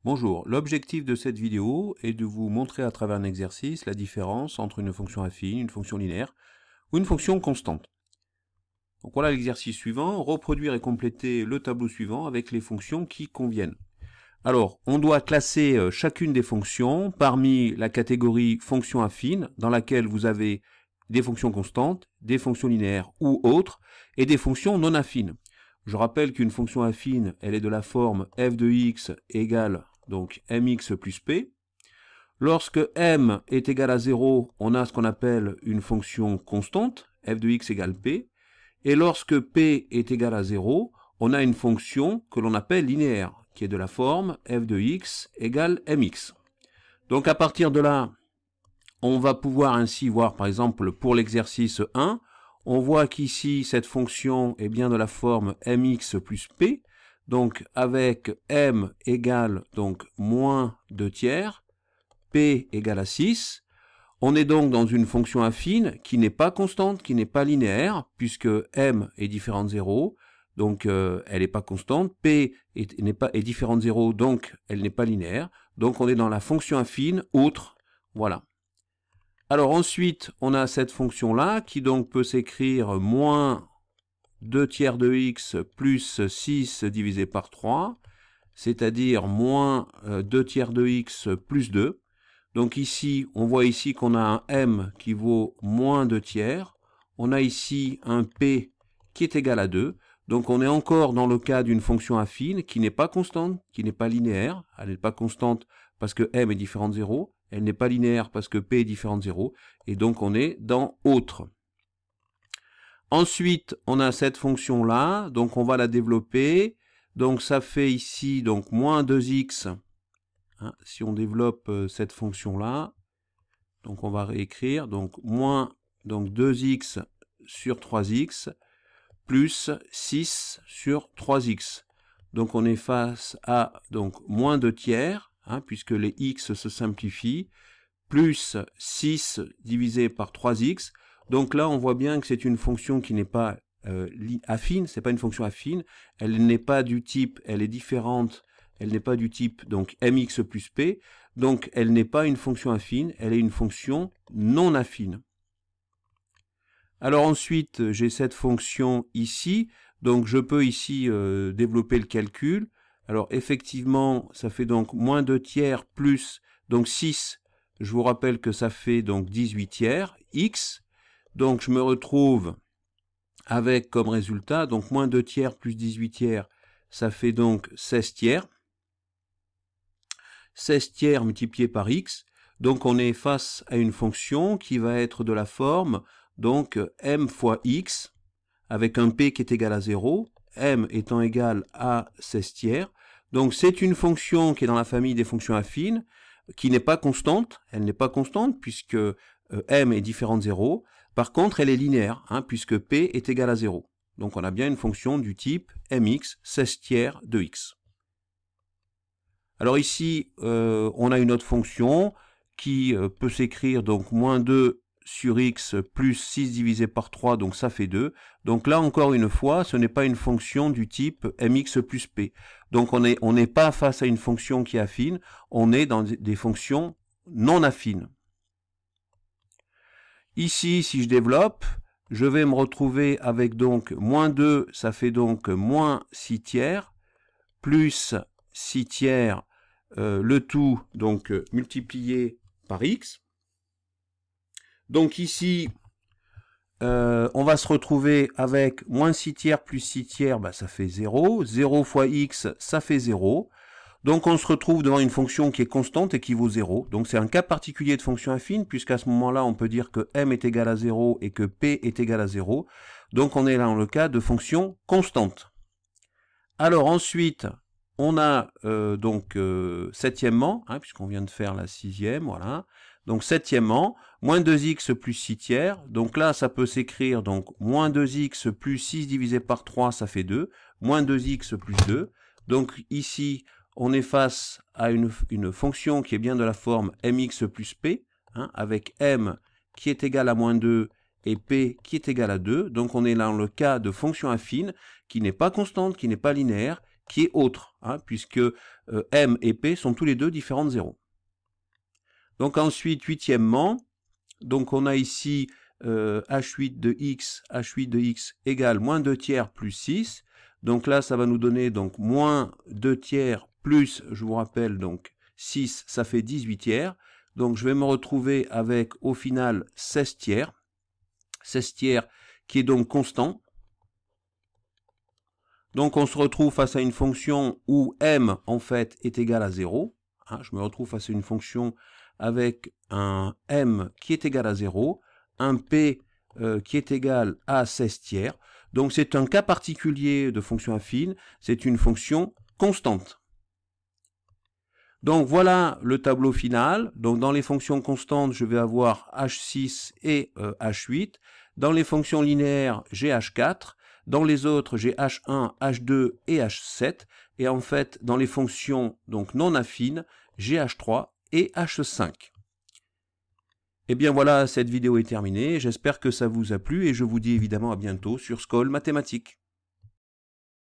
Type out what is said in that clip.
Bonjour, l'objectif de cette vidéo est de vous montrer à travers un exercice la différence entre une fonction affine, une fonction linéaire ou une fonction constante. Donc voilà l'exercice suivant, reproduire et compléter le tableau suivant avec les fonctions qui conviennent. Alors, on doit classer chacune des fonctions parmi la catégorie fonction affine dans laquelle vous avez des fonctions constantes, des fonctions linéaires ou autres, et des fonctions non affines. Je rappelle qu'une fonction affine, elle est de la forme f de x égale donc mx plus p. Lorsque m est égal à 0, on a ce qu'on appelle une fonction constante, f de x égale p. Et lorsque p est égal à 0, on a une fonction que l'on appelle linéaire, qui est de la forme f de x égale mx. Donc à partir de là, on va pouvoir ainsi voir, par exemple, pour l'exercice 1, on voit qu'ici, cette fonction est bien de la forme mx plus p, donc avec m égale donc moins 2 tiers, p égale à 6. On est donc dans une fonction affine qui n'est pas constante, qui n'est pas linéaire, puisque m est différent de 0, donc elle n'est pas constante, p est différent de 0, donc elle n'est pas linéaire, donc on est dans la fonction affine autre, voilà. Alors ensuite, on a cette fonction-là, qui donc peut s'écrire moins 2 tiers de x plus 6 divisé par 3, c'est-à-dire moins 2 tiers de x plus 2. Donc ici, on voit ici qu'on a un m qui vaut moins 2 tiers. On a ici un p qui est égal à 2. Donc on est encore dans le cas d'une fonction affine qui n'est pas constante, qui n'est pas linéaire. Elle n'est pas constante parce que m est différent de 0. Elle n'est pas linéaire parce que p est différent de 0. Et donc on est dans autre. Ensuite, on a cette fonction-là, donc on va la développer. Donc ça fait ici donc moins 2x. Hein, si on développe cette fonction-là, donc on va réécrire, donc moins donc 2x sur 3x plus 6 sur 3x. Donc on est face à donc moins 2 tiers, hein, puisque les x se simplifient, plus 6 divisé par 3x. Donc là, on voit bien que c'est une fonction qui n'est pas affine, c'est pas une fonction affine, elle n'est pas du type, elle est différente, elle n'est pas du type donc mx plus p, donc elle n'est pas une fonction affine, elle est une fonction non affine. Alors ensuite, j'ai cette fonction ici, donc je peux ici développer le calcul. Alors effectivement, ça fait donc moins 2 tiers plus donc 6, je vous rappelle que ça fait donc 18 tiers, x. Donc je me retrouve avec comme résultat, donc moins 2 tiers plus 18 tiers, ça fait donc 16 tiers. 16 tiers multiplié par x. Donc on est face à une fonction qui va être de la forme, donc m fois x, avec un p qui est égal à 0, m étant égal à 16 tiers. Donc c'est une fonction qui est dans la famille des fonctions affines, qui n'est pas constante, elle n'est pas constante puisque m est différent de 0. Par contre, elle est linéaire, hein, puisque p est égal à 0. Donc on a bien une fonction du type mx 16 tiers de x. Alors ici, on a une autre fonction qui peut s'écrire donc moins 2 sur x plus 6 divisé par 3, donc ça fait 2. Donc là, encore une fois, ce n'est pas une fonction du type mx plus p. Donc on n'est pas face à une fonction qui est affine, on est dans des fonctions non affines. Ici, si je développe, je vais me retrouver avec donc moins 2, ça fait donc moins 6 tiers, plus 6 tiers, le tout donc multiplié par x. Donc ici, on va se retrouver avec moins 6 tiers plus 6 tiers, bah, ça fait 0. 0 fois x, ça fait 0. Donc on se retrouve devant une fonction qui est constante et qui vaut 0. Donc c'est un cas particulier de fonction affine, puisqu'à ce moment-là, on peut dire que m est égal à 0 et que p est égal à 0. Donc on est là dans le cas de fonction constante. Alors ensuite, on a donc septièmement, hein, puisqu'on vient de faire la sixième, voilà. Donc septièmement, moins 2x plus 6 tiers. Donc là, ça peut s'écrire donc moins 2x plus 6 divisé par 3, ça fait 2. Moins 2x plus 2. Donc ici, on est face à une fonction qui est bien de la forme mx plus p, hein, avec m qui est égal à moins 2 et p qui est égal à 2. Donc on est là dans le cas de fonction affine qui n'est pas constante, qui n'est pas linéaire qui est autre, hein, puisque M et P sont tous les deux différents de 0. Donc ensuite, huitièmement, donc on a ici H8 de X égale moins 2 tiers plus 6. Donc là, ça va nous donner donc moins 2 tiers plus, je vous rappelle, donc 6, ça fait 18 tiers. Donc je vais me retrouver avec au final 16 tiers. 16 tiers qui est donc constant. Donc on se retrouve face à une fonction où M en fait est égal à 0. Hein, je me retrouve face à une fonction avec un M qui est égal à 0, un P qui est égal à 16 tiers. Donc c'est un cas particulier de fonction affine, c'est une fonction constante. Donc voilà le tableau final. Donc dans les fonctions constantes, je vais avoir H6 et H8. Dans les fonctions linéaires, j'ai H4. Dans les autres, j'ai H1, H2 et H7. Et en fait, dans les fonctions donc non affines, j'ai H3 et H5. Et bien voilà, cette vidéo est terminée. J'espère que ça vous a plu et je vous dis évidemment à bientôt sur Skoll Mathématiques.